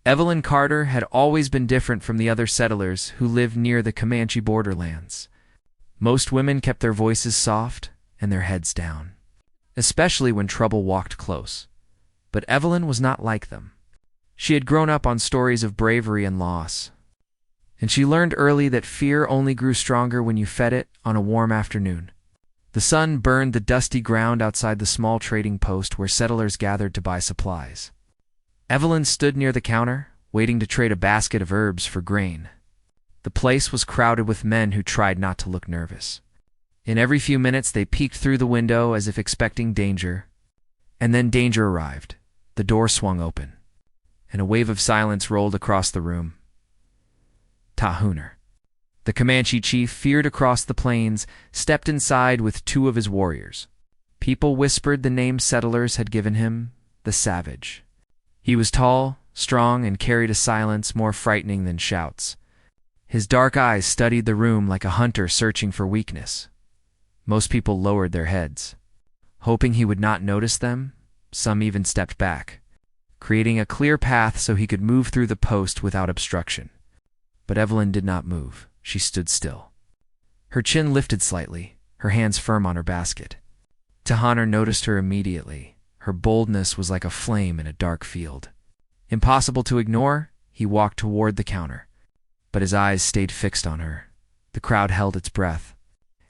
Evelyn Carter had always been different from the other settlers who lived near the Comanche borderlands. Most women kept their voices soft and their heads down, especially when trouble walked close. But Evelyn was not like them. She had grown up on stories of bravery and loss, and she learned early that fear only grew stronger when you fed it on a warm afternoon. The sun burned the dusty ground outside the small trading post where settlers gathered to buy supplies. Evelyn stood near the counter, waiting to trade a basket of herbs for grain. The place was crowded with men who tried not to look nervous. In every few minutes they peeked through the window as if expecting danger. And then danger arrived. The door swung open, and a wave of silence rolled across the room. Tahunor, the Comanche chief, feared across the plains, stepped inside with 2 of his warriors. People whispered the name settlers had given him, the Savage. He was tall, strong, and carried a silence more frightening than shouts. His dark eyes studied the room like a hunter searching for weakness. Most people lowered their heads. Hoping he would not notice them, some even stepped back, creating a clear path so he could move through the post without obstruction. But Evelyn did not move. She stood still. Her chin lifted slightly, her hands firm on her basket. Tahunor noticed her immediately. Her boldness was like a flame in a dark field. Impossible to ignore, he walked toward the counter. But his eyes stayed fixed on her. The crowd held its breath,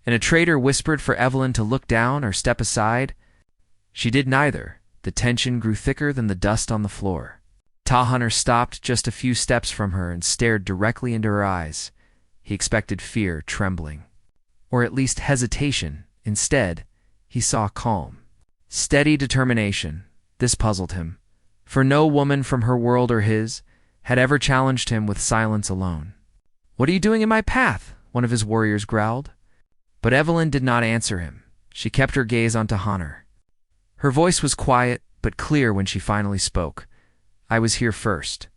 and a trader whispered for Evelyn to look down or step aside. She did neither. The tension grew thicker than the dust on the floor. Tahunor stopped just a few steps from her and stared directly into her eyes. He expected fear, trembling, or at least hesitation. Instead, he saw calm, steady determination. This puzzled him, for no woman from her world or his had ever challenged him with silence alone. "What are you doing in my path?" one of his warriors growled. But Evelyn did not answer him. She kept her gaze on Tahunor. Her voice was quiet but clear when she finally spoke. "I was here first,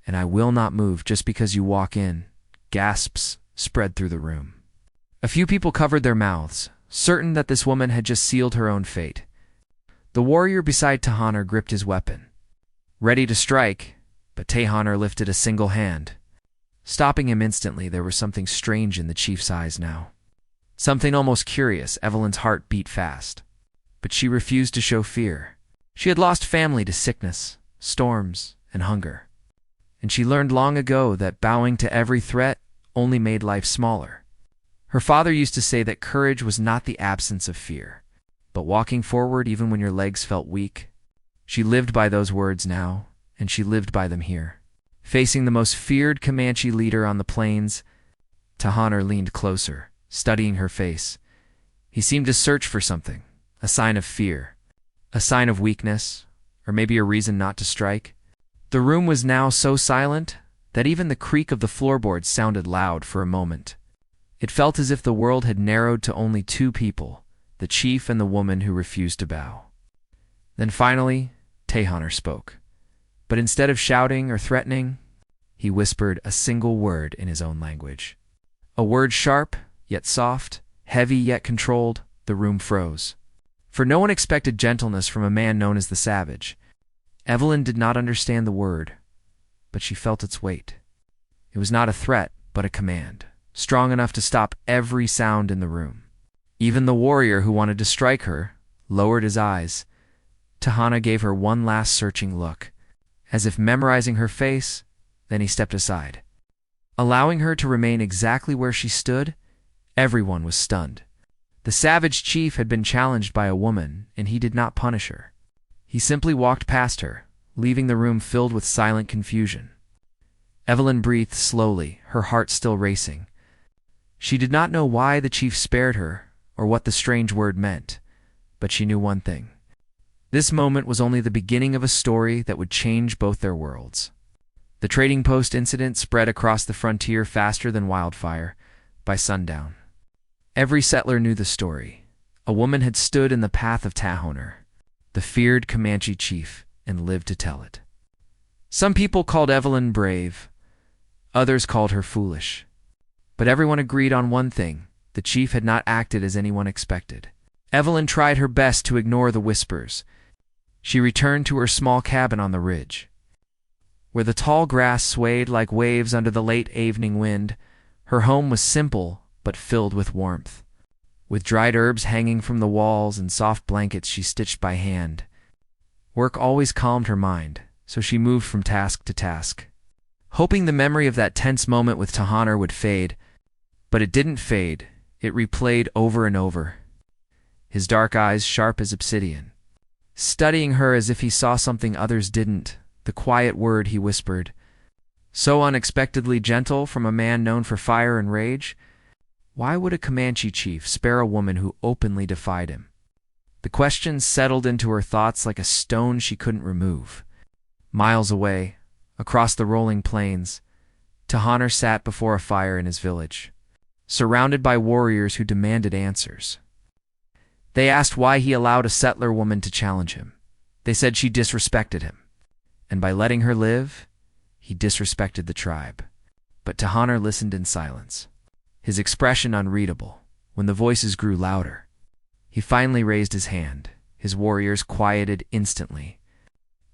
and I will not move just because you walk in." Gasps spread through the room. A few people covered their mouths, certain that this woman had just sealed her own fate. The warrior beside Tahunor gripped his weapon, ready to strike, but Tahunor lifted a single hand. Stopping him instantly, there was something strange in the chief's eyes now. Something almost curious. Evelyn's heart beat fast, but she refused to show fear. She had lost family to sickness, storms, and hunger, and she learned long ago that bowing to every threat only made life smaller. Her father used to say that courage was not the absence of fear, but walking forward even when your legs felt weak. She lived by those words now, and she lived by them here. Facing the most feared Comanche leader on the plains, Tahunor leaned closer, studying her face. He seemed to search for something, a sign of fear, a sign of weakness, or maybe a reason not to strike. The room was now so silent that even the creak of the floorboards sounded loud for a moment. It felt as if the world had narrowed to only 2 people, the chief and the woman who refused to bow. Then finally, Tahunor spoke. But instead of shouting or threatening, he whispered a single word in his own language. A word sharp, yet soft, heavy yet controlled. The room froze. For no one expected gentleness from a man known as the Savage. Evelyn did not understand the word, but she felt its weight. It was not a threat, but a command, strong enough to stop every sound in the room. Even the warrior who wanted to strike her lowered his eyes. Tahunor gave her one last searching look, as if memorizing her face, then he stepped aside. Allowing her to remain exactly where she stood, everyone was stunned. The Savage chief had been challenged by a woman, and he did not punish her. He simply walked past her, leaving the room filled with silent confusion. Evelyn breathed slowly, her heart still racing. She did not know why the chief spared her, or what the strange word meant, but she knew one thing. This moment was only the beginning of a story that would change both their worlds. The trading post incident spread across the frontier faster than wildfire. By sundown, every settler knew the story. A woman had stood in the path of Tahunor, the feared Comanche chief, and lived to tell it. Some people called Evelyn brave, others called her foolish. But everyone agreed on one thing: the chief had not acted as anyone expected. Evelyn tried her best to ignore the whispers. She returned to her small cabin on the ridge. where the tall grass swayed like waves under the late evening wind. Her home was simple but filled with warmth, with dried herbs hanging from the walls and soft blankets she stitched by hand. Work always calmed her mind, so she moved from task to task, hoping the memory of that tense moment with Tahaner would fade. But it didn't fade. It replayed over and over, his dark eyes sharp as obsidian, studying her as if he saw something others didn't. The quiet word he whispered, so unexpectedly gentle from a man known for fire and rage. Why would a Comanche chief spare a woman who openly defied him? The question settled into her thoughts like a stone she couldn't remove. Miles away, across the rolling plains, Tahaner sat before a fire in his village, surrounded by warriors who demanded answers. They asked why he allowed a settler woman to challenge him. They said she disrespected him, and by letting her live, he disrespected the tribe. But Tahaner listened in silence, his expression unreadable. When the voices grew louder, he finally raised his hand. His warriors quieted instantly.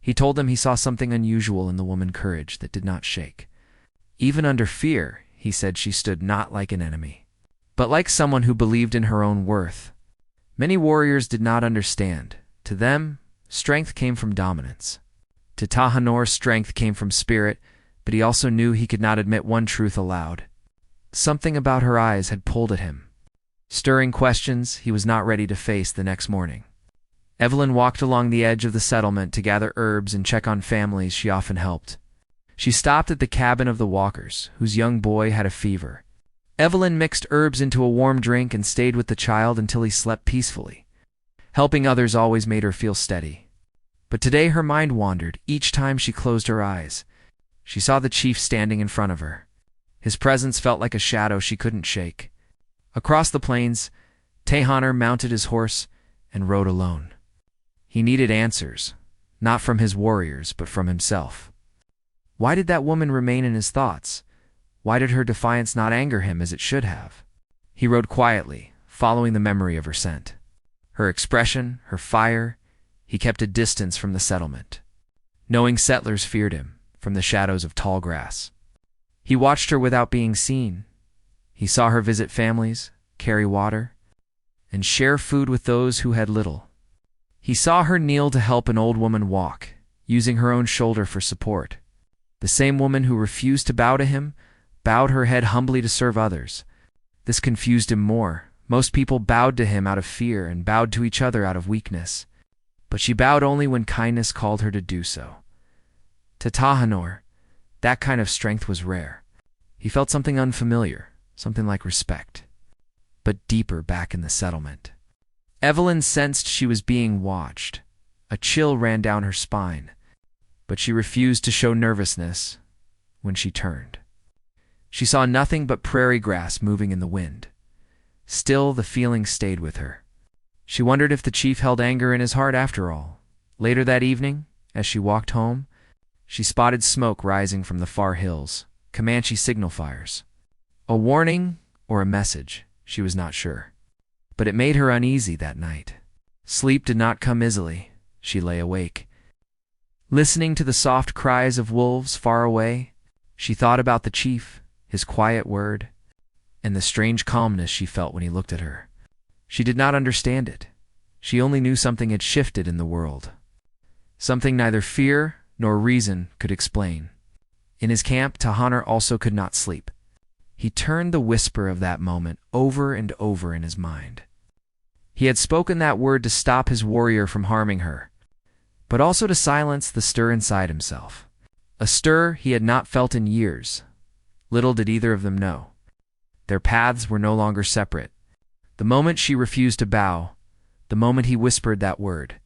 He told them he saw something unusual in the woman's courage that did not shake. Even under fear, he said she stood not like an enemy, but like someone who believed in her own worth. Many warriors did not understand. To them, strength came from dominance. To Tahaner, strength came from spirit, but he also knew he could not admit one truth aloud. Something about her eyes had pulled at him, stirring questions he was not ready to face the next morning. Evelyn walked along the edge of the settlement to gather herbs and check on families she often helped. She stopped at the cabin of the Walkers, whose young boy had a fever. Evelyn mixed herbs into a warm drink and stayed with the child until he slept peacefully. Helping others always made her feel steady. But today her mind wandered. Each time she closed her eyes, she saw the chief standing in front of her. His presence felt like a shadow she couldn't shake. Across the plains, Tahaner mounted his horse and rode alone. He needed answers, not from his warriors, but from himself. Why did that woman remain in his thoughts? Why did her defiance not anger him as it should have? He rode quietly, following the memory of her scent, her expression, her fire. He kept a distance from the settlement, knowing settlers feared him from the shadows of tall grass. He watched her without being seen. He saw her visit families, carry water, and share food with those who had little. He saw her kneel to help an old woman walk, using her own shoulder for support. The same woman who refused to bow to him bowed her head humbly to serve others. This confused him more. Most people bowed to him out of fear and bowed to each other out of weakness. But she bowed only when kindness called her to do so. To Tahaner, that kind of strength was rare. He felt something unfamiliar, something like respect, but deeper back in the settlement. Evelyn sensed she was being watched. A chill ran down her spine, but she refused to show nervousness when she turned. She saw nothing but prairie grass moving in the wind. Still, the feeling stayed with her. She wondered if the chief held anger in his heart after all. Later that evening, as she walked home, she spotted smoke rising from the far hills, Comanche signal fires. A warning or a message, she was not sure. But it made her uneasy that night. Sleep did not come easily. She lay awake, listening to the soft cries of wolves far away. She thought about the chief, his quiet word, and the strange calmness she felt when he looked at her. She did not understand it. She only knew something had shifted in the world, something neither fear nor reason could explain. In his camp, Tahaner also could not sleep. He turned the whisper of that moment over and over in his mind. He had spoken that word to stop his warrior from harming her, but also to silence the stir inside himself. A stir he had not felt in years. Little did either of them know. Their paths were no longer separate. The moment she refused to bow, the moment he whispered that word,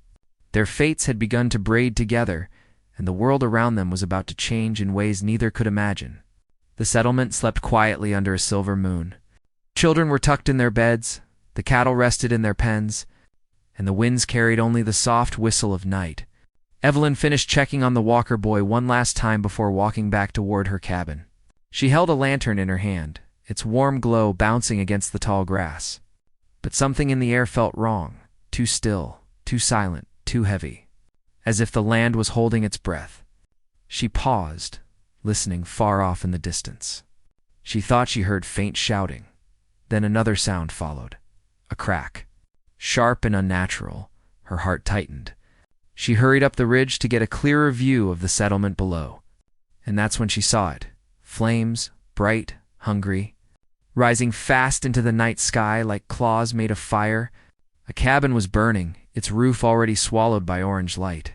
their fates had begun to braid together, and the world around them was about to change in ways neither could imagine. The settlement slept quietly under a silver moon. Children were tucked in their beds, the cattle rested in their pens, and the winds carried only the soft whistle of night. Evelyn finished checking on the Walker boy one last time before walking back toward her cabin. She held a lantern in her hand, its warm glow bouncing against the tall grass. But something in the air felt wrong, too still, too silent, too heavy, as if the land was holding its breath. She paused, listening far off in the distance. She thought she heard faint shouting. Then another sound followed. A crack. Sharp and unnatural, her heart tightened. She hurried up the ridge to get a clearer view of the settlement below. And that's when she saw it. Flames, bright, hungry, rising fast into the night sky like claws made of fire. A cabin was burning, its roof already swallowed by orange light.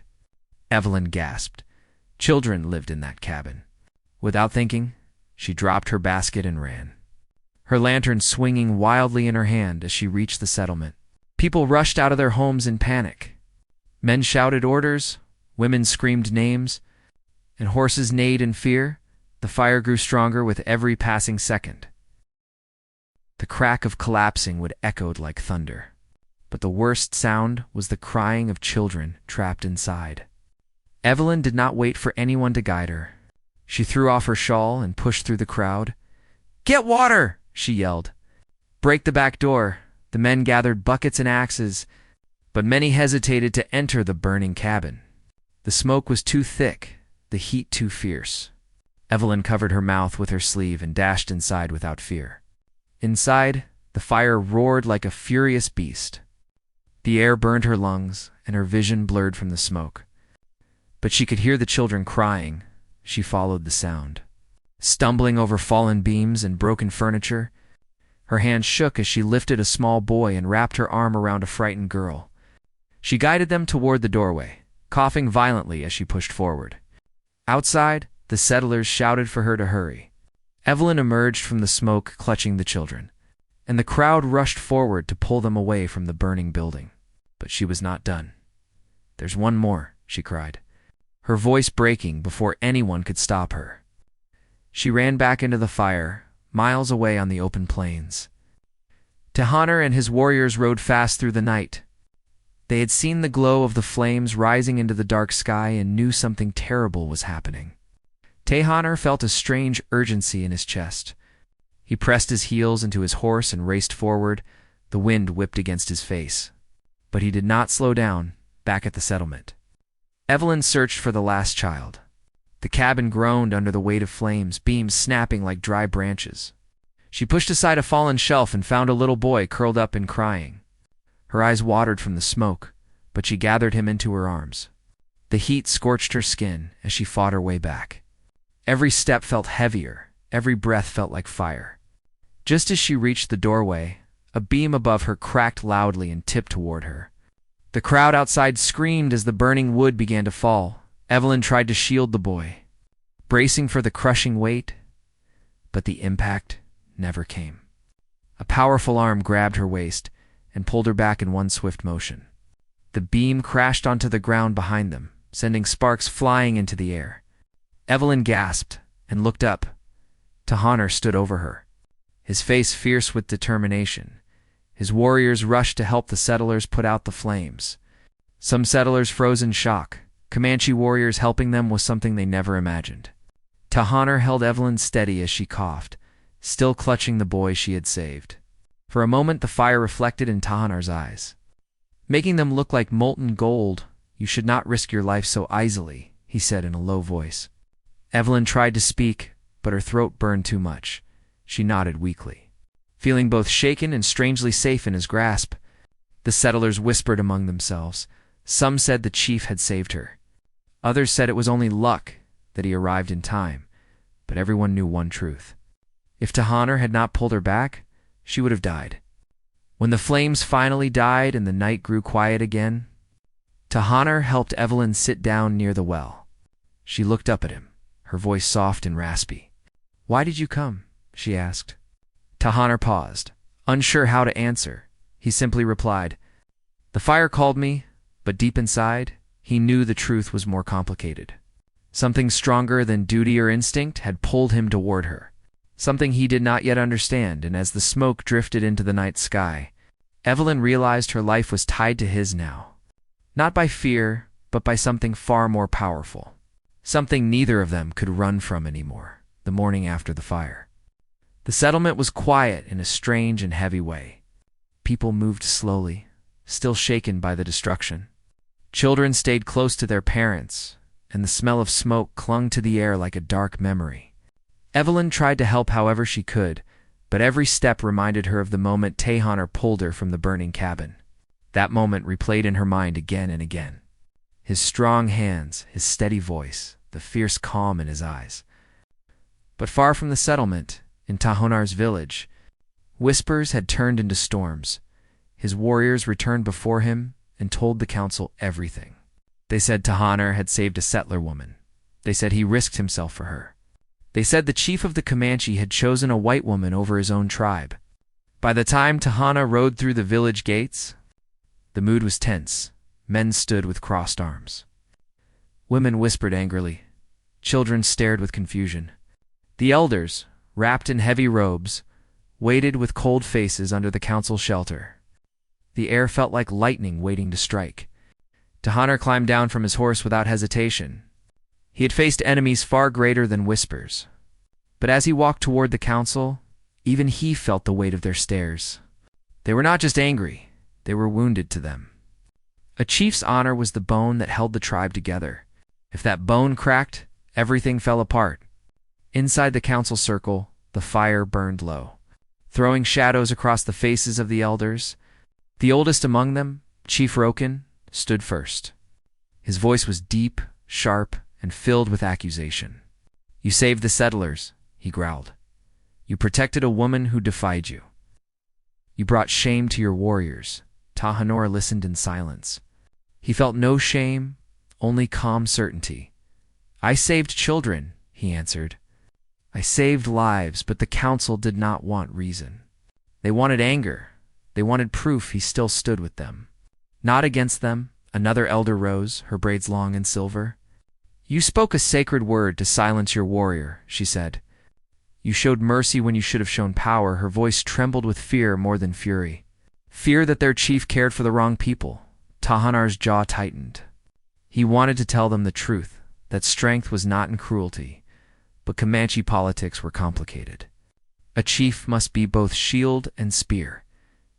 Evelyn gasped. Children lived in that cabin. Without thinking, she dropped her basket and ran, her lantern swinging wildly in her hand as she reached the settlement. People rushed out of their homes in panic. Men shouted orders, women screamed names, and horses neighed in fear. The fire grew stronger with every passing second. The crack of collapsing would echoed like thunder. But the worst sound was the crying of children trapped inside. Evelyn did not wait for anyone to guide her. She threw off her shawl and pushed through the crowd. "Get water!" she yelled. "Break the back door." The men gathered buckets and axes, but many hesitated to enter the burning cabin. The smoke was too thick, the heat too fierce. Evelyn covered her mouth with her sleeve and dashed inside without fear. Inside, the fire roared like a furious beast. The air burned her lungs, and her vision blurred from the smoke. But she could hear the children crying. She followed the sound. Stumbling over fallen beams and broken furniture, her hands shook as she lifted a small boy and wrapped her arm around a frightened girl. She guided them toward the doorway, coughing violently as she pushed forward. Outside, the settlers shouted for her to hurry. Evelyn emerged from the smoke clutching the children, and the crowd rushed forward to pull them away from the burning building. But she was not done. "There's one more," she cried, her voice breaking before anyone could stop her. She ran back into the fire, miles away on the open plains. Tahana and his warriors rode fast through the night. They had seen the glow of the flames rising into the dark sky and knew something terrible was happening. Tahana felt a strange urgency in his chest. He pressed his heels into his horse and raced forward. The wind whipped against his face. But he did not slow down, back at the settlement. Evelyn searched for the last child. The cabin groaned under the weight of flames, beams snapping like dry branches. She pushed aside a fallen shelf and found a little boy curled up and crying. Her eyes watered from the smoke, but she gathered him into her arms. The heat scorched her skin as she fought her way back. Every step felt heavier, every breath felt like fire. Just as she reached the doorway, a beam above her cracked loudly and tipped toward her. The crowd outside screamed as the burning wood began to fall. Evelyn tried to shield the boy, bracing for the crushing weight, but the impact never came. A powerful arm grabbed her waist and pulled her back in one swift motion. The beam crashed onto the ground behind them, sending sparks flying into the air. Evelyn gasped and looked up. Tahana stood over her, his face fierce with determination. His warriors rushed to help the settlers put out the flames. Some settlers froze in shock. Comanche warriors helping them was something they never imagined. Tahana held Evelyn steady as she coughed, still clutching the boy she had saved. For a moment the fire reflected in Tahana's eyes, making them look like molten gold. "You should not risk your life so easily," he said in a low voice. Evelyn tried to speak, but her throat burned too much. She nodded weakly, feeling both shaken and strangely safe in his grasp. The settlers whispered among themselves. Some said the chief had saved her. Others said it was only luck that he arrived in time, but everyone knew one truth. If Tahana had not pulled her back, she would have died. When the flames finally died and the night grew quiet again, Tahana helped Evelyn sit down near the well. She looked up at him, her voice soft and raspy. "Why did you come?" she asked. Tahana paused, unsure how to answer. He simply replied, "The fire called me," but deep inside, he knew the truth was more complicated. Something stronger than duty or instinct had pulled him toward her. Something he did not yet understand, and as the smoke drifted into the night sky, Evelyn realized her life was tied to his now. Not by fear, but by something far more powerful. Something neither of them could run from anymore, the morning after the fire. The settlement was quiet in a strange and heavy way. People moved slowly, still shaken by the destruction. Children stayed close to their parents, and the smell of smoke clung to the air like a dark memory. Evelyn tried to help however she could, but every step reminded her of the moment Tahanner pulled her from the burning cabin. That moment replayed in her mind again and again. His strong hands, his steady voice, the fierce calm in his eyes. But far from the settlement, in Tahonar's village, whispers had turned into storms. His warriors returned before him and told the council everything. They said Tahanner had saved a settler woman. They said he risked himself for her. They said the chief of the Comanche had chosen a white woman over his own tribe. By the time Tahanner rode through the village gates, the mood was tense. Men stood with crossed arms. Women whispered angrily. Children stared with confusion. The elders, wrapped in heavy robes, waited with cold faces under the council shelter. The air felt like lightning waiting to strike. Tahanner climbed down from his horse without hesitation. He had faced enemies far greater than whispers. But as he walked toward the council, even he felt the weight of their stares. They were not just angry, they were wounded to them. A chief's honor was the bone that held the tribe together. If that bone cracked, everything fell apart. Inside the council circle, the fire burned low, throwing shadows across the faces of the elders. The oldest among them, Chief Roken, stood first. His voice was deep, sharp, and filled with accusation. "You saved the settlers," he growled. "You protected a woman who defied you. You brought shame to your warriors." Tahanor listened in silence. He felt no shame, only calm certainty. "I saved children," he answered. "I saved lives, but the council did not want reason. They wanted anger. They wanted proof he still stood with them." Not against them, another elder rose, her braids long and silver. "You spoke a sacred word to silence your warrior," she said. "You showed mercy when you should have shown power." Her voice trembled with fear more than fury. Fear that their chief cared for the wrong people. Tahanar's jaw tightened. He wanted to tell them the truth, that strength was not in cruelty, but Comanche politics were complicated. A chief must be both shield and spear.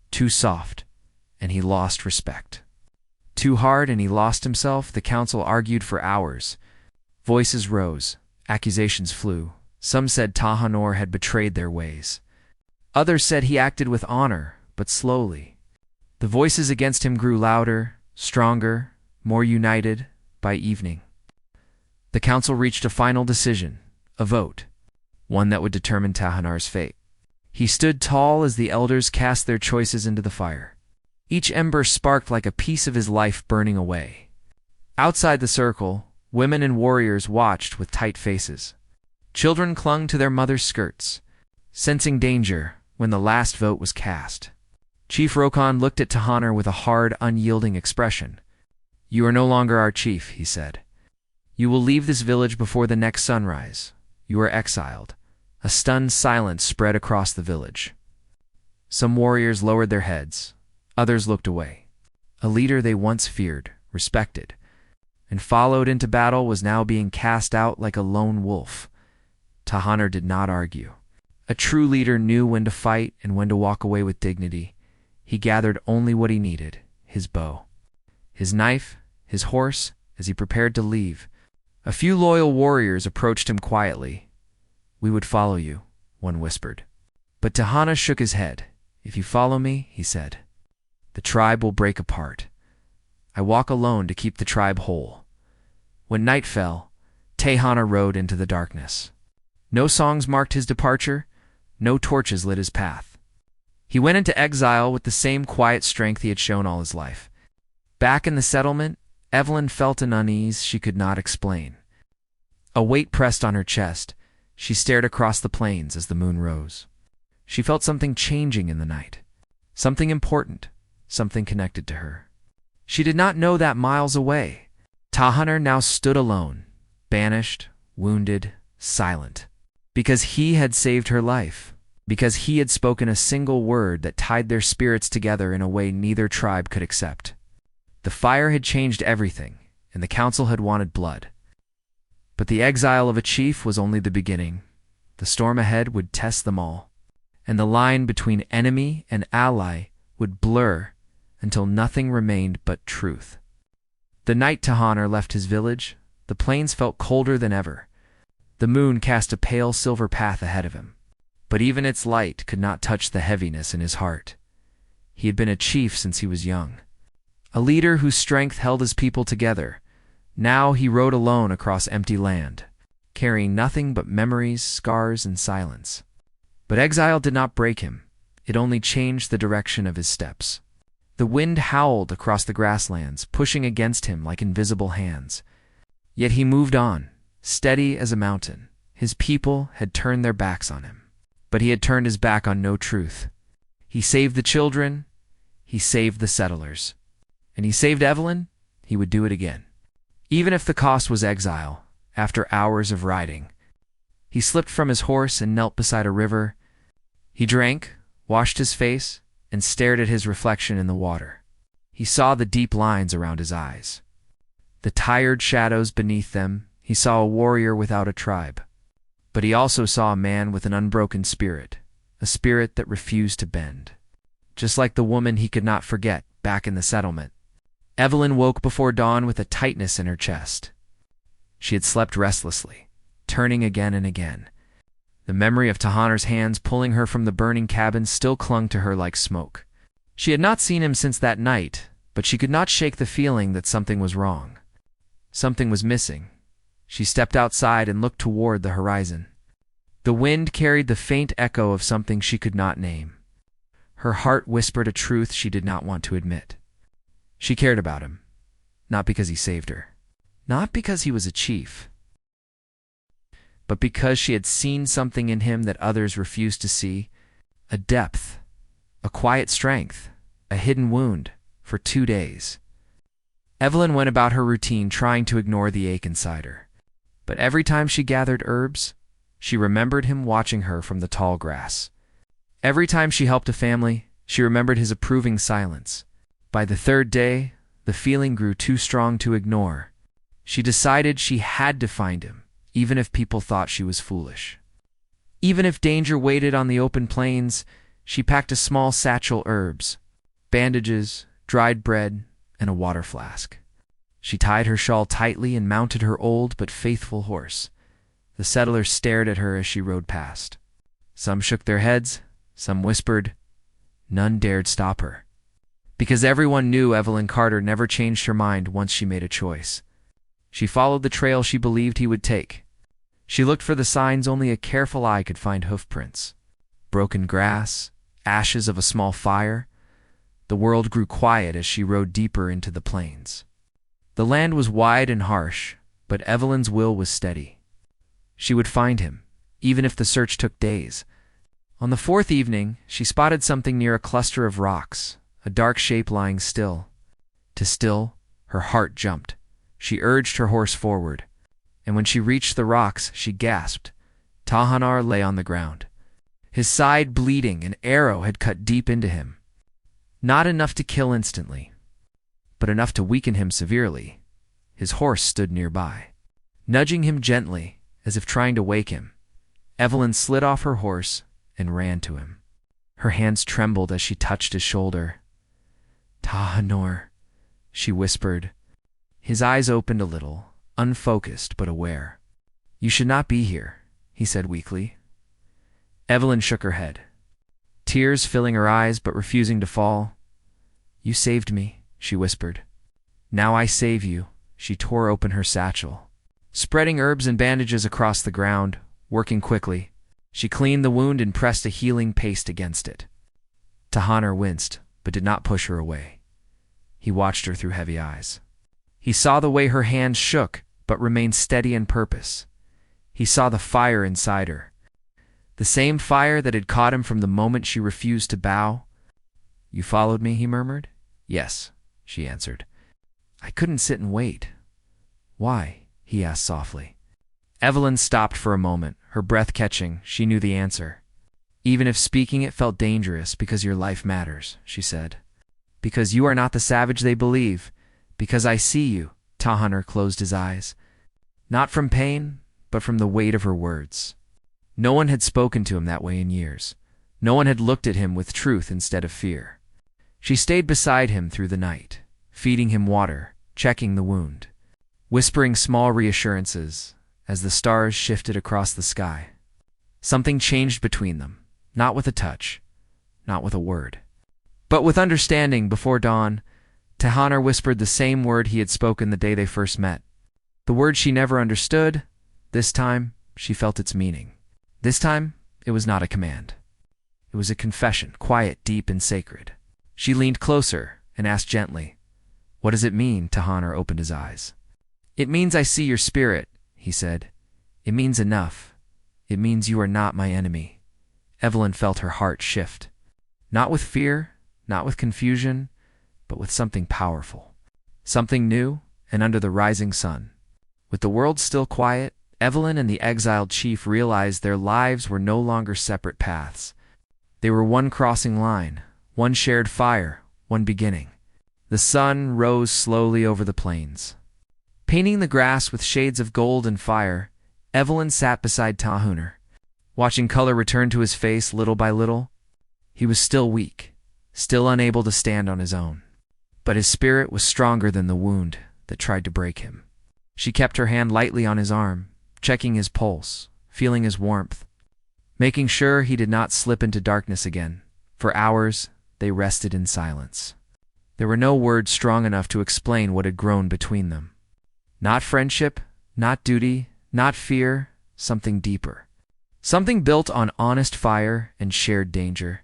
Too soft, and he lost respect. Too hard, and he lost himself. The council argued for hours. Voices rose, accusations flew. Some said Tahanor had betrayed their ways. Others said he acted with honor, but slowly. The voices against him grew louder, stronger, more united by evening. The council reached a final decision, a vote, one that would determine Tahanar's fate. He stood tall as the elders cast their choices into the fire. Each ember sparked like a piece of his life burning away. Outside the circle, women and warriors watched with tight faces. Children clung to their mothers' skirts, sensing danger when the last vote was cast. Chief Rokan looked at Tahanner with a hard, unyielding expression. "You are no longer our chief," he said. "You will leave this village before the next sunrise. You are exiled." A stunned silence spread across the village. Some warriors lowered their heads. Others looked away. A leader they once feared, respected, and followed into battle was now being cast out like a lone wolf. Tahanner did not argue. A true leader knew when to fight and when to walk away with dignity. He gathered only what he needed, his bow, his knife, his horse, as he prepared to leave. A few loyal warriors approached him quietly. "We would follow you," one whispered. But Tahanner shook his head. "If you follow me," he said, "the tribe will break apart. I walk alone to keep the tribe whole." When night fell, Tahanner rode into the darkness. No songs marked his departure, no torches lit his path. He went into exile with the same quiet strength he had shown all his life. Back in the settlement, Evelyn felt an unease she could not explain. A weight pressed on her chest. She stared across the plains as the moon rose. She felt something changing in the night, something important, something connected to her. She did not know that miles away, Tahanner now stood alone, banished, wounded, silent, because he had saved her life, because he had spoken a single word that tied their spirits together in a way neither tribe could accept. The fire had changed everything, and the council had wanted blood. But the exile of a chief was only the beginning. The storm ahead would test them all, and the line between enemy and ally would blur until nothing remained but truth. The night Tahanner left his village, The plains felt colder than ever. The moon cast a pale silver path ahead of him, but even its light could not touch the heaviness in his heart. He had been a chief since he was young, a leader whose strength held his people together. Now he rode alone across empty land, carrying nothing but memories, scars, and silence. But exile did not break him. It only changed the direction of his steps. The wind howled across the grasslands, pushing against him like invisible hands. Yet he moved on, steady as a mountain. His people had turned their backs on him, but he had turned his back on no truth. He saved the children, he saved the settlers, and he saved Evelyn. He would do it again. Even if the cost was exile. After hours of riding, he slipped from his horse and knelt beside a river. He drank, washed his face, and stared at his reflection in the water. He saw the deep lines around his eyes, the tired shadows beneath them. He saw a warrior without a tribe. But he also saw a man with an unbroken spirit, a spirit that refused to bend. Just like the woman he could not forget back in the settlement. Evelyn woke before dawn with a tightness in her chest. She had slept restlessly, turning again and again. The memory of Tahaner's hands pulling her from the burning cabin still clung to her like smoke. She had not seen him since that night, but she could not shake the feeling that something was wrong. Something was missing. She stepped outside and looked toward the horizon. The wind carried the faint echo of something she could not name. Her heart whispered a truth she did not want to admit. She cared about him, not because he saved her. Not because he was a chief, but because she had seen something in him that others refused to see, a depth, a quiet strength, a hidden wound, for 2 days. Evelyn went about her routine trying to ignore the ache inside her. But every time she gathered herbs, she remembered him watching her from the tall grass. Every time she helped a family, she remembered his approving silence. By the 3rd day, the feeling grew too strong to ignore. She decided she had to find him, even if people thought she was foolish. Even if danger waited on the open plains, she packed a small satchel herbs, bandages, dried bread, and a water flask. She tied her shawl tightly and mounted her old but faithful horse. The settlers stared at her as she rode past. Some shook their heads, some whispered. None dared stop her. Because everyone knew Evelyn Carter never changed her mind once she made a choice. She followed the trail she believed he would take. She looked for the signs only a careful eye could find: hoofprints, broken grass, ashes of a small fire. The world grew quiet as she rode deeper into the plains. The land was wide and harsh, but Evelyn's will was steady. She would find him, even if the search took days. On the 4th evening, she spotted something near a cluster of rocks, a dark shape lying still. To still, her heart jumped. She urged her horse forward, and when she reached the rocks, she gasped. Tahanar lay on the ground. His side bleeding, an arrow had cut deep into him. Not enough to kill instantly, but enough to weaken him severely. His horse stood nearby, nudging him gently, as if trying to wake him. Evelyn slid off her horse and ran to him. Her hands trembled as she touched his shoulder. "Tahanor," she whispered. His eyes opened a little, unfocused but aware. "You should not be here," he said weakly. Evelyn shook her head, tears filling her eyes but refusing to fall. "You saved me," she whispered. "Now I save you." She tore open her satchel, spreading herbs and bandages across the ground, working quickly. She cleaned the wound and pressed a healing paste against it. Tahanar winced, but did not push her away. He watched her through heavy eyes. He saw the way her hands shook, but remained steady in purpose. He saw the fire inside her, the same fire that had caught him from the moment she refused to bow. "You followed me," he murmured. "Yes," she answered. "I couldn't sit and wait." "Why?" he asked softly. Evelyn stopped for a moment, her breath catching. She knew the answer. "Even if speaking it felt dangerous, because your life matters," she said. "Because you are not the savage they believe. Because I see you." Tahanar closed his eyes, not from pain, but from the weight of her words. No one had spoken to him that way in years. No one had looked at him with truth instead of fear. She stayed beside him through the night, feeding him water, checking the wound. whispering small reassurances as the stars shifted across the sky. Something changed between them, not with a touch, not with a word, but with understanding. Before dawn, Tahanar whispered the same word he had spoken the day they first met. The word she never understood. This time, she felt its meaning. This time, it was not a command. It was a confession, quiet, deep, and sacred. She leaned closer and asked gently, "What does it mean?" Tahanar opened his eyes. "It means I see your spirit," he said. "It means enough. It means you are not my enemy." Evelyn felt her heart shift. Not with fear, not with confusion, but with something powerful. Something new and under the rising sun. With the world still quiet, Evelyn and the exiled chief realized their lives were no longer separate paths. They were one crossing line, one shared fire, one beginning. The sun rose slowly over the plains, painting the grass with shades of gold and fire. Evelyn sat beside Tahanar, watching color return to his face little by little. He was still weak, still unable to stand on his own, but his spirit was stronger than the wound that tried to break him. She kept her hand lightly on his arm, checking his pulse, feeling his warmth, making sure he did not slip into darkness again. For hours, they rested in silence. There were no words strong enough to explain what had grown between them. Not friendship, not duty, not fear, something deeper. Something built on honest fire and shared danger.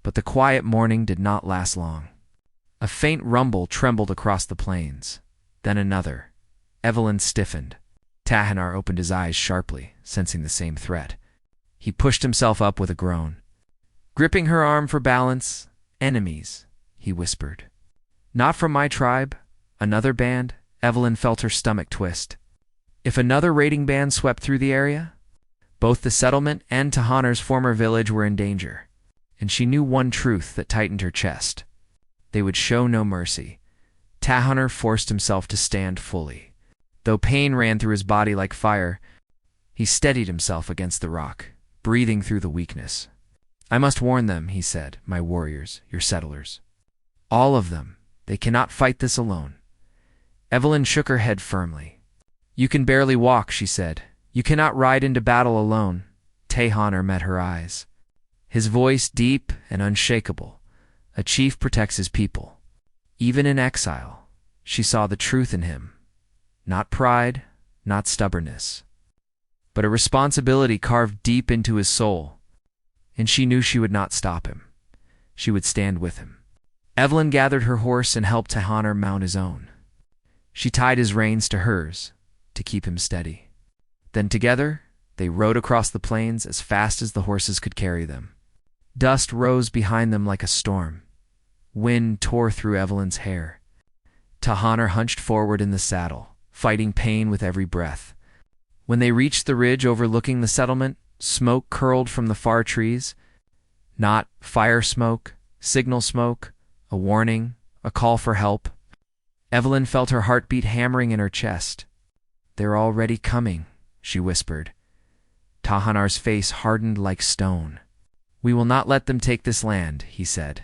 But the quiet morning did not last long. A faint rumble trembled across the plains, then another. Evelyn stiffened. Tahanar opened his eyes sharply, sensing the same threat. He pushed himself up with a groan. Gripping her arm for balance, "Enemies," he whispered. "Not from my tribe. Another band." Evelyn felt her stomach twist. If another raiding band swept through the area, both the settlement and Tahanar's former village were in danger. And she knew one truth that tightened her chest. They would show no mercy. Tahanar forced himself to stand fully. Though pain ran through his body like fire, he steadied himself against the rock, breathing through the weakness. "I must warn them," he said, "my warriors, your settlers. All of them. They cannot fight this alone." Evelyn shook her head firmly. "You can barely walk," she said. "You cannot ride into battle alone." Tahanar met her eyes. His voice deep and unshakable. A chief protects his people. Even in exile, she saw the truth in him. Not pride, not stubbornness, but a responsibility carved deep into his soul. And she knew she would not stop him. She would stand with him. Evelyn gathered her horse and helped Tahanar mount his own. She tied his reins to hers to keep him steady. Then together, they rode across the plains as fast as the horses could carry them. Dust rose behind them like a storm. Wind tore through Evelyn's hair. Tahanar hunched forward in the saddle, fighting pain with every breath. When they reached the ridge overlooking the settlement, smoke curled from the far trees. Not fire smoke, signal smoke, a warning, a call for help. Evelyn felt her heartbeat hammering in her chest. "They're already coming," she whispered. Tahanar's face hardened like stone. "We will not let them take this land," he said.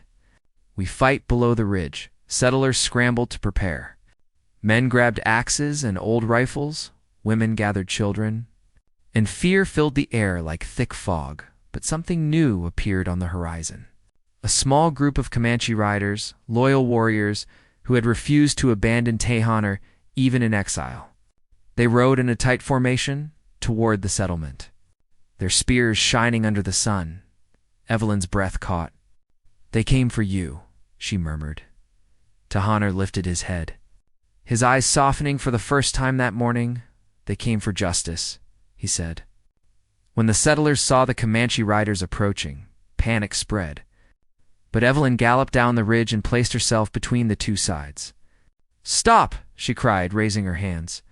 We fight below the ridge. Settlers scrambled to prepare. Men grabbed axes and old rifles. Women gathered children. And fear filled the air like thick fog. But something new appeared on the horizon. A small group of Comanche riders, loyal warriors, who had refused to abandon Tahanar even in exile. They rode in a tight formation toward the settlement, their spears shining under the sun. Evelyn's breath caught. "They came for you," she murmured. Tahanar lifted his head, his eyes softening for the first time that morning. "They came for justice," he said. When the settlers saw the Comanche riders approaching, panic spread. But Evelyn galloped down the ridge and placed herself between the two sides. "Stop!" she cried, raising her hands.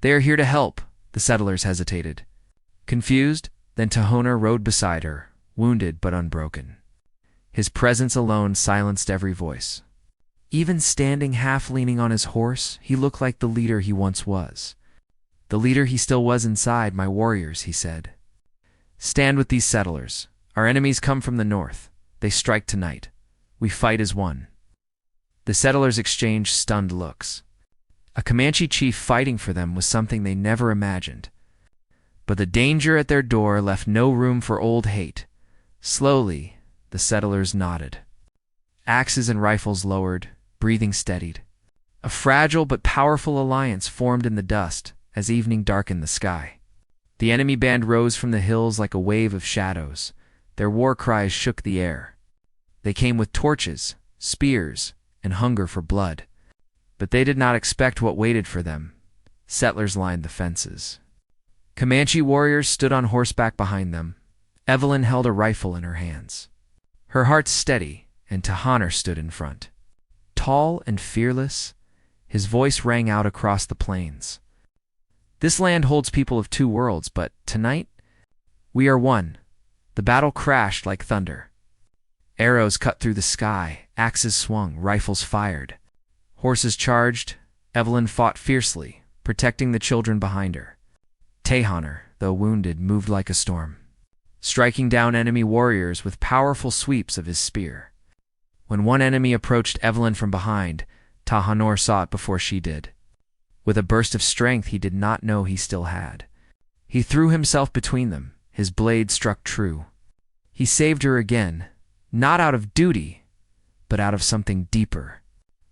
"They are here to help." The settlers hesitated, confused. Then Tahanar rode beside her, wounded but unbroken. His presence alone silenced every voice. Even standing half-leaning on his horse, he looked like the leader he once was. The leader he still was inside. "My warriors," he said. "Stand with these settlers. Our enemies come from the north. They strike tonight. We fight as one." The settlers exchanged stunned looks. A Comanche chief fighting for them was something they never imagined. But the danger at their door left no room for old hate. Slowly, the settlers nodded. Axes and rifles lowered, breathing steadied. A fragile but powerful alliance formed in the dust as evening darkened the sky. The enemy band rose from the hills like a wave of shadows. Their war cries shook the air. They came with torches, spears, and hunger for blood. But they did not expect what waited for them. Settlers lined the fences. Comanche warriors stood on horseback behind them. Evelyn held a rifle in her hands. Her heart steady, and Tahaner stood in front. Tall and fearless, his voice rang out across the plains. This land holds people of two worlds, but tonight, we are one. The battle crashed like thunder. Arrows cut through the sky, axes swung, rifles fired. Horses charged. Evelyn fought fiercely, protecting the children behind her. Tahaner, though wounded, moved like a storm, striking down enemy warriors with powerful sweeps of his spear. When one enemy approached Evelyn from behind, Tahaner saw it before she did. With a burst of strength he did not know he still had. He threw himself between them, his blade struck true. He saved her again, not out of duty, but out of something deeper.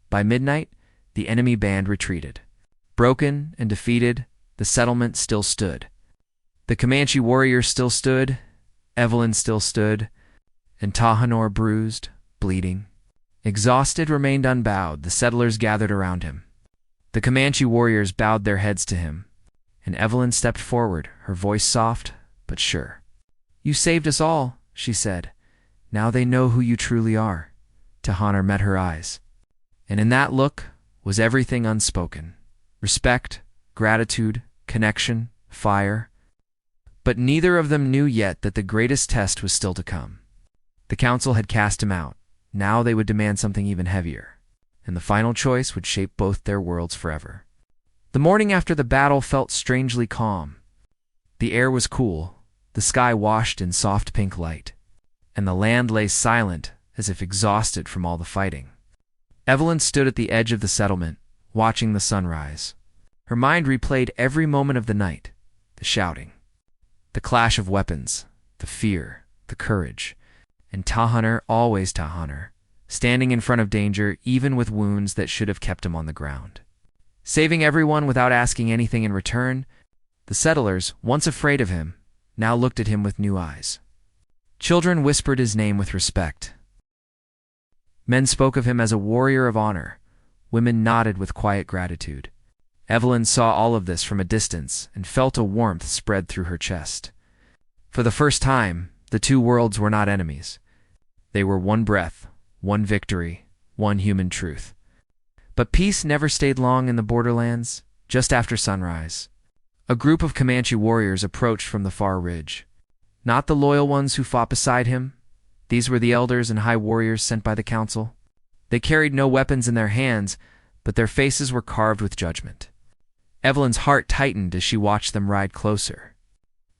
By midnight, the enemy band retreated. Broken and defeated, the settlement still stood. The Comanche warriors still stood, Evelyn still stood, and Tahaner, bruised, bleeding, exhausted, remained unbowed. The settlers gathered around him. The Comanche warriors bowed their heads to him, and Evelyn stepped forward, her voice soft but sure. "You saved us all," she said. "Now they know who you truly are." Tahaner met her eyes, and in that look was everything unspoken: respect, gratitude, connection, fire. But neither of them knew yet that the greatest test was still to come. The council had cast him out. Now they would demand something even heavier, and the final choice would shape both their worlds forever. The morning after the battle felt strangely calm. The air was cool, the sky washed in soft pink light, and the land lay silent as if exhausted from all the fighting. Evelyn stood at the edge of the settlement, watching the sunrise. Her mind replayed every moment of the night, the shouting, the clash of weapons, the fear, the courage, and Tahaner, always Tahaner, standing in front of danger even with wounds that should have kept him on the ground. Saving everyone without asking anything in return, the settlers, once afraid of him, now looked at him with new eyes. Children whispered his name with respect. Men spoke of him as a warrior of honor. Women nodded with quiet gratitude. Evelyn saw all of this from a distance and felt a warmth spread through her chest. For the first time, the two worlds were not enemies. They were one breath, one victory, one human truth. But peace never stayed long in the borderlands. Just after sunrise, a group of Comanche warriors approached from the far ridge. Not the loyal ones who fought beside him. These were the elders and high warriors sent by the council. They carried no weapons in their hands, but their faces were carved with judgment. Evelyn's heart tightened as she watched them ride closer.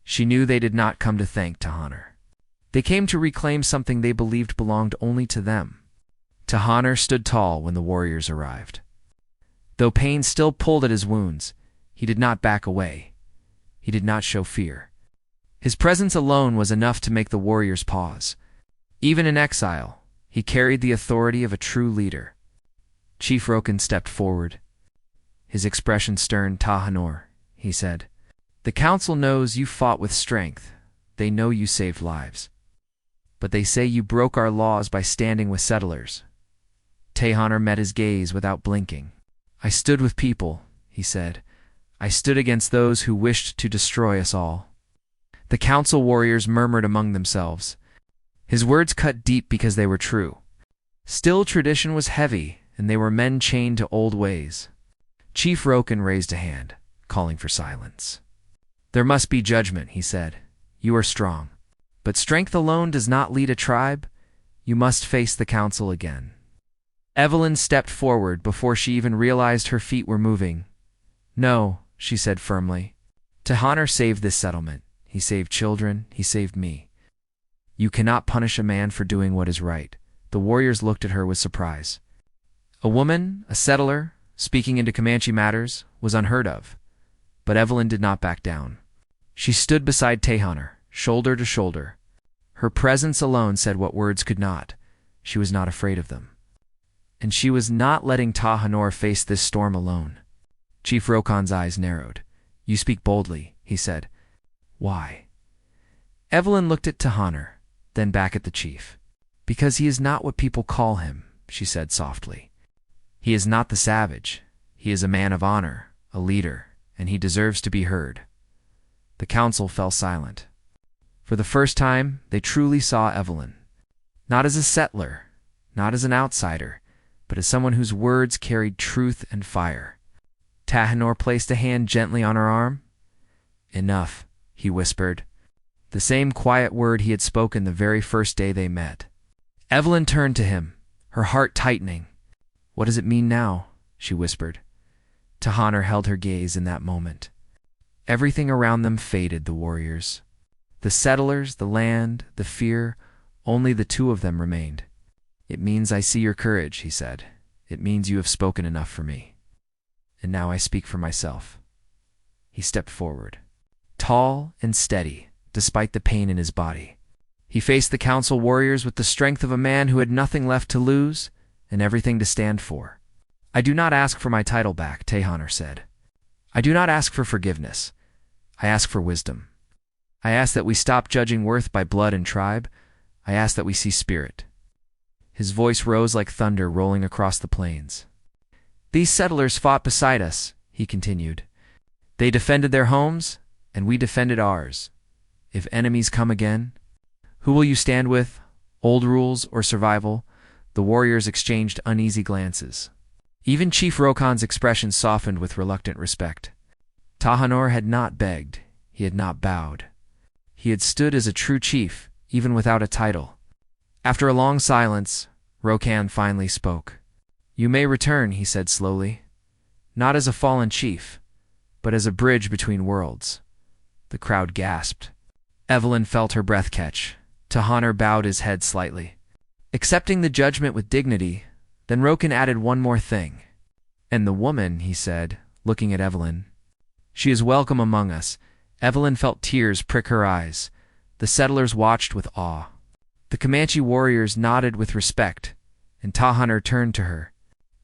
She knew they did not come to thank Tahaner. They came to reclaim something they believed belonged only to them. Tahaner stood tall when the warriors arrived. Though pain still pulled at his wounds, he did not back away. He did not show fear. His presence alone was enough to make the warriors pause. Even in exile, he carried the authority of a true leader. Chief Roken stepped forward. His expression stern. "Tahaner," he said, "the council knows you fought with strength. They know you saved lives. But they say you broke our laws by standing with settlers." Tahaner met his gaze without blinking. "I stood with people," he said. "I stood against those who wished to destroy us all." The council warriors murmured among themselves. His words cut deep because they were true. Still, tradition was heavy, and they were men chained to old ways. Chief Roken raised a hand, calling for silence. "There must be judgment," he said. "You are strong. But strength alone does not lead a tribe. You must face the council again." Evelyn stepped forward before she even realized her feet were moving. "No," she said firmly. "Tahaner saved this settlement. He saved children. He saved me. You cannot punish a man for doing what is right." The warriors looked at her with surprise. A woman, a settler, speaking into Comanche matters, was unheard of. But Evelyn did not back down. She stood beside Tehanor, shoulder to shoulder. Her presence alone said what words could not. She was not afraid of them. And she was not letting Tehanor face this storm alone. Chief Rokan's eyes narrowed. "You speak boldly," he said. "Why?" Evelyn looked at Tehanor, then back at the chief. "Because he is not what people call him," she said softly. "He is not the savage. He is a man of honor, a leader, and he deserves to be heard." The council fell silent. For the first time, they truly saw Evelyn. Not as a settler, not as an outsider, but as someone whose words carried truth and fire. Tehanor placed a hand gently on her arm. "Enough," he whispered. The same quiet word he had spoken the very first day they met. Evelyn turned to him, her heart tightening. "What does it mean now?" she whispered. Tehanor held her gaze in that moment. Everything around them faded, the warriors. The settlers, the land, the fear, only the two of them remained. "It means I see your courage," he said. "It means you have spoken enough for me. And now I speak for myself." He stepped forward, tall and steady, despite the pain in his body. He faced the council warriors with the strength of a man who had nothing left to lose and everything to stand for. "I do not ask for my title back," Tehanor said. "I do not ask for forgiveness. I ask for wisdom. I ask that we stop judging worth by blood and tribe. I ask that we see spirit." His voice rose like thunder rolling across the plains. "These settlers fought beside us," he continued. "They defended their homes, and we defended ours. If enemies come again, who will you stand with? Old rules or survival?" The warriors exchanged uneasy glances. Even Chief Rokan's expression softened with reluctant respect. Tehanor had not begged. He had not bowed. He had stood as a true chief, even without a title. After a long silence, Rokan finally spoke. "You may return," he said slowly. "Not as a fallen chief, but as a bridge between worlds." The crowd gasped. Evelyn felt her breath catch. Tehanor bowed his head slightly, accepting the judgment with dignity. Then Rokan added one more thing. "And the woman," he said, looking at Evelyn. "She is welcome among us." Evelyn felt tears prick her eyes. The settlers watched with awe. The Comanche warriors nodded with respect, and Tehanor turned to her,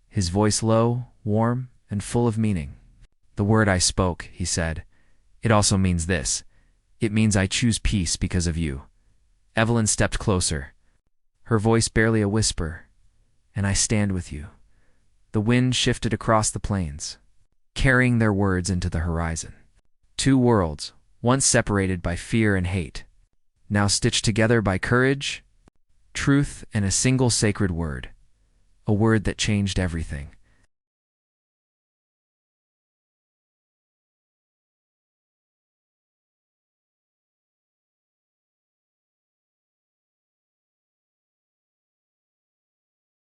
his voice low, warm, and full of meaning. "The word I spoke," he said. "It also means this. It means I choose peace because of you." Evelyn stepped closer, her voice barely a whisper. "And I stand with you." The wind shifted across the plains, carrying their words into the horizon. Two worlds, once separated by fear and hate, now stitched together by courage, truth, and a single sacred word, a word that changed everything.